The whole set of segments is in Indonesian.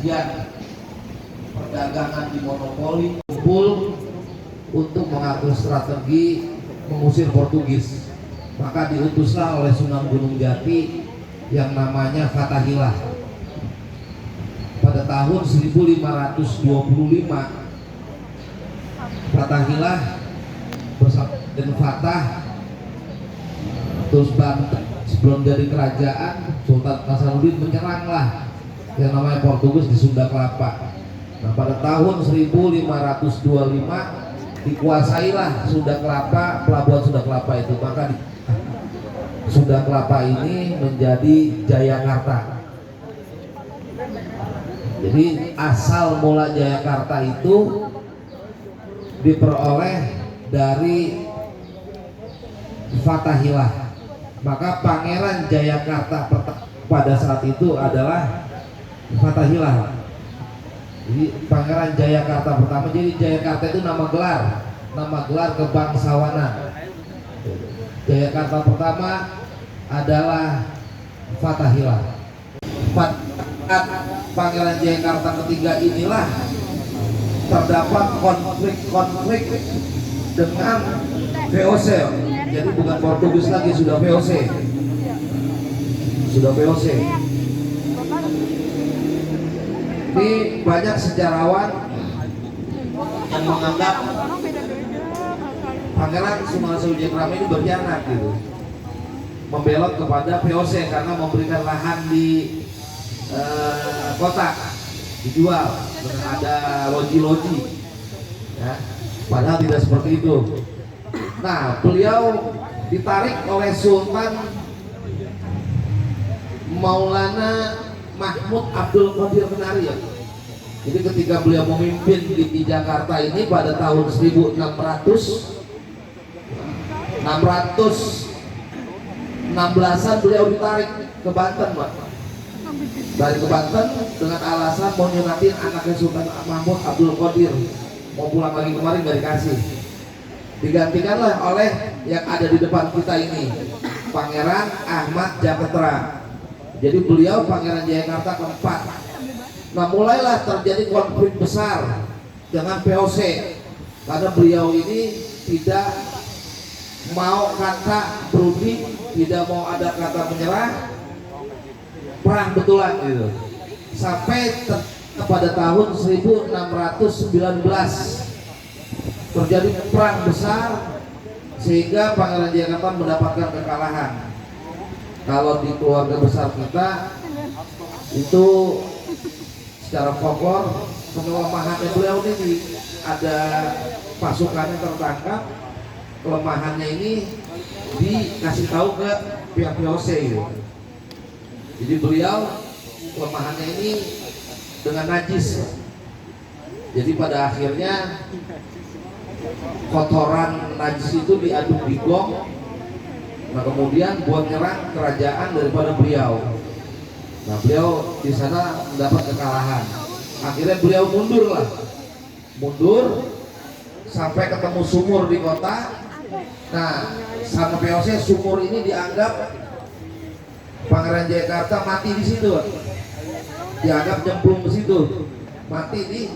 kajian perdagangan dimonopoli kumpul untuk mengatur strategi mengusir Portugis. Maka diutuslah oleh Sunan Gunung Jati yang namanya Fatahillah. Pada tahun 1525 Fatahillah bersama dengan Fatah terus Banten sebelum jadi kerajaan Sultan Hasanuddin menyeranglah yang namanya Portugis di Sunda Kelapa. Nah, pada tahun 1525 dikuasailah Sunda Kelapa, pelabuhan Sunda Kelapa itu. Maka Sunda Kelapa ini menjadi Jayakarta. Jadi asal mula Jayakarta itu diperoleh dari Fatahillah. Maka Pangeran Jayakarta pada saat itu adalah Fatahillah. Jadi Pangeran Jayakarta pertama, jadi Jayakarta itu nama gelar kebangsawanan. Jayakarta pertama adalah Fatahillah. Pangeran Jayakarta ketiga inilah terdapat konflik dengan VOC. Jadi bukan Portugis lagi, sudah VOC. Ini banyak sejarawan yang menganggap Pangeran Sunan Sriwijaya ini berkhianat gitu, membelot kepada VOC karena memberikan lahan di kota dijual dengan ada loji-loji ya, padahal tidak seperti itu. Nah, beliau ditarik oleh Sultan Maulana Mahmud Abdul Qadir Kenari ya. Jadi ketika beliau memimpin di Jakarta ini pada tahun 1616an beliau ditarik ke Banten, Pak. Dari ke Banten dengan alasan mau nyunatin anaknya Sultan Mahmud Abdul Qadir, mau pulang lagi kemarin gak dikasih. Digantikanlah oleh yang ada di depan kita ini, Pangeran Ahmad Japetra. Jadi beliau Pangeran Jayakarta keempat. Nah, mulailah terjadi konflik besar dengan VOC karena beliau ini tidak mau kata berunding, tidak mau ada kata menyerah, perang betulan gitu. Sampai pada tahun 1619 terjadi perang besar sehingga Pangeran Jayakarta mendapatkan kekalahan. Kalau di keluarga besar kita itu secara folklor kelemahannya beliau ini ada pasukannya tertangkap, kelemahannya ini dikasih tahu ke pihak VOC gitu. Jadi beliau kelemahannya ini dengan najis. Jadi pada akhirnya kotoran najis itu diaduk di gong. Nah, kemudian buat nyerang kerajaan daripada beliau. Nah, beliau di sana mendapat kekalahan. Akhirnya beliau mundur sampai ketemu sumur di kota. Nah, sama VOC sumur ini dianggap Pangeran Jayakarta mati di situ, dianggap nyemplung ke situ, mati di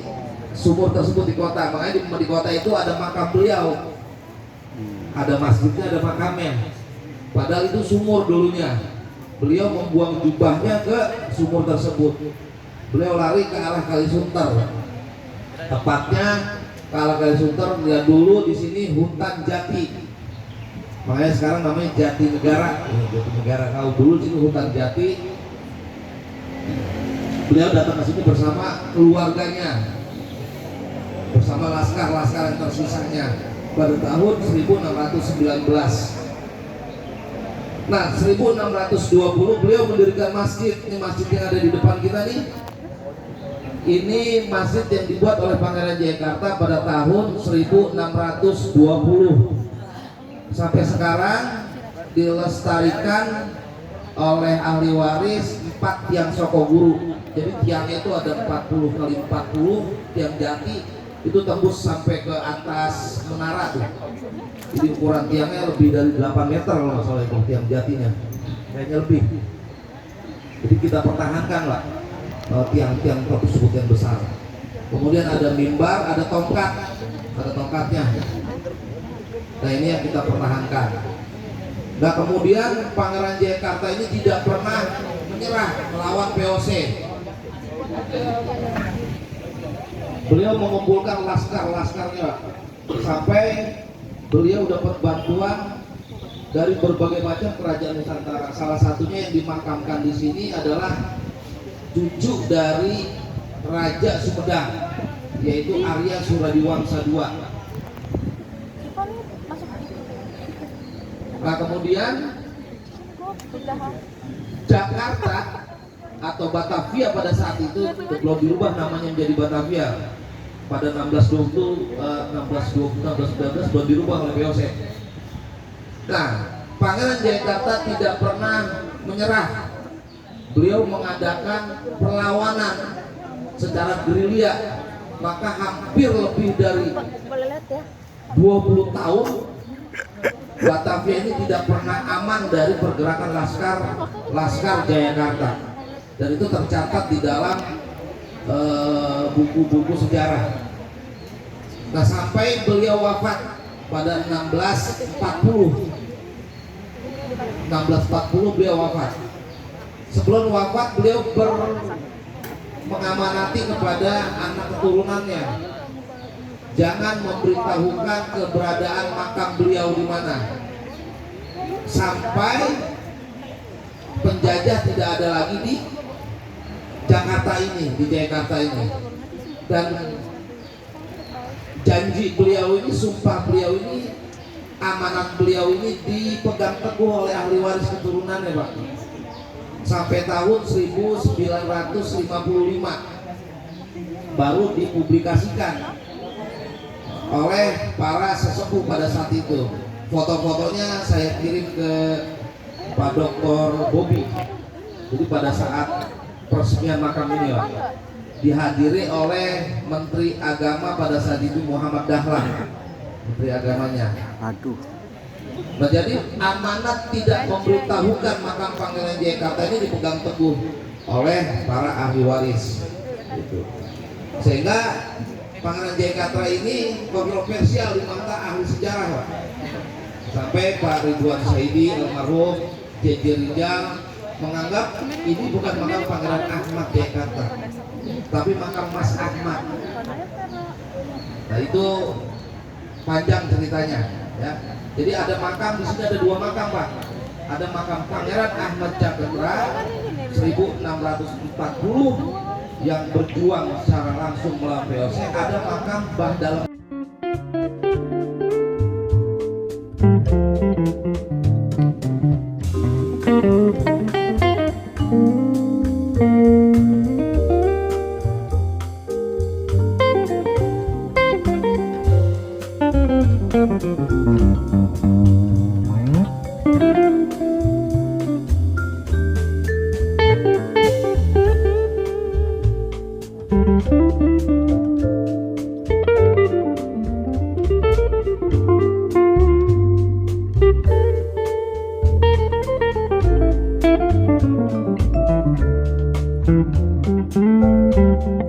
sumur tersebut di kota. Makanya di kota itu ada makam beliau, ada masjidnya, ada makamnya. Padahal itu sumur dulunya. Beliau membuang jubahnya ke sumur tersebut. Beliau lari ke arah Kalisunter. Tepatnya ke arah Kalisunter, dia dulu di sini hutan jati. Makanya sekarang namanya Jatinegara. Jatinegara, kalau dulu sini hutan jati. Beliau datang ke sini bersama keluarganya, bersama laskar yang tersisanya pada tahun 1619. Nah, 1620 beliau mendirikan masjid. Ini masjid yang ada di depan kita nih. Ini masjid yang dibuat oleh Pangeran Jayakarta pada tahun 1620. Sampai sekarang dilestarikan oleh ahli waris 4 tiang Sokoguru. Jadi tiangnya itu ada 40 kali 40 tiang jati, itu tembus sampai ke atas menara tuh. Jadi ukuran tiangnya lebih dari 8 meter kalau nggak salah itu tiang jatinya, kayaknya lebih. Jadi kita pertahankan lah. tiang-tiang tersebut yang besar. Kemudian ada mimbar, ada tongkat, ada tongkatnya. Nah ini yang kita pertahankan. Nah kemudian Pangeran Jayakarta ini tidak pernah menyerah melawan VOC. Beliau mengumpulkan laskar-laskarnya sampai beliau dapat bantuan dari berbagai macam kerajaan Nusantara. Salah satunya yang dimakamkan di sini adalah cucu dari Raja Sumedang, yaitu Arya Suradiwangsa II. Nah kemudian Jakarta atau Batavia pada saat itu belum dirubah namanya menjadi Batavia. Pada 1619 belum dirubah oleh VOC. Nah, Pangeran Jayakarta tidak pernah menyerah. Beliau mengadakan perlawanan secara gerilya, maka hampir lebih dari 20 tahun Batavia ini tidak pernah aman dari pergerakan laskar Jayakarta, dan itu tercatat di dalam buku-buku sejarah. Nah sampai beliau wafat pada 1640 beliau wafat. Sebelum wafat beliau mengamanati kepada anak keturunannya, jangan memberitahukan keberadaan makam beliau di mana sampai penjajah tidak ada lagi di Jakarta ini, di Jayakarta ini. Dan janji beliau ini, sumpah beliau ini, amanat beliau ini dipegang teguh oleh ahli waris keturunannya, Pak, sampai tahun 1955 baru dipublikasikan oleh para sesepuh pada saat itu. Foto-fotonya saya kirim ke Pak Dr. Bobi. Jadi pada saat peresmian makam ini, Pak, dihadiri oleh Menteri Agama pada saat itu Muhammad Dahlan, Menteri Agamanya. Aduh. Nah jadi amanat tidak memberitahukan makam Pangeran Jayakarta ini dipegang teguh oleh para ahli waris, gitu. Sehingga Pangeran Jayakarta ini kontroversial di mata ahli sejarah, Pak. Sampai Pak Ridwan Saidi almarhum, J.J. Rijal menganggap ini bukan makam Pangeran Ahmad Jayakarta, tapi makam Mas Ahmad. Nah itu panjang ceritanya, ya. Jadi ada makam di sini, ada dua makam, Pak. Ada makam Pangeran Ahmad Jayakarta 1640 yang berjuang secara langsung melawan VOC. Ada makam Mbah Dalam. Thank you.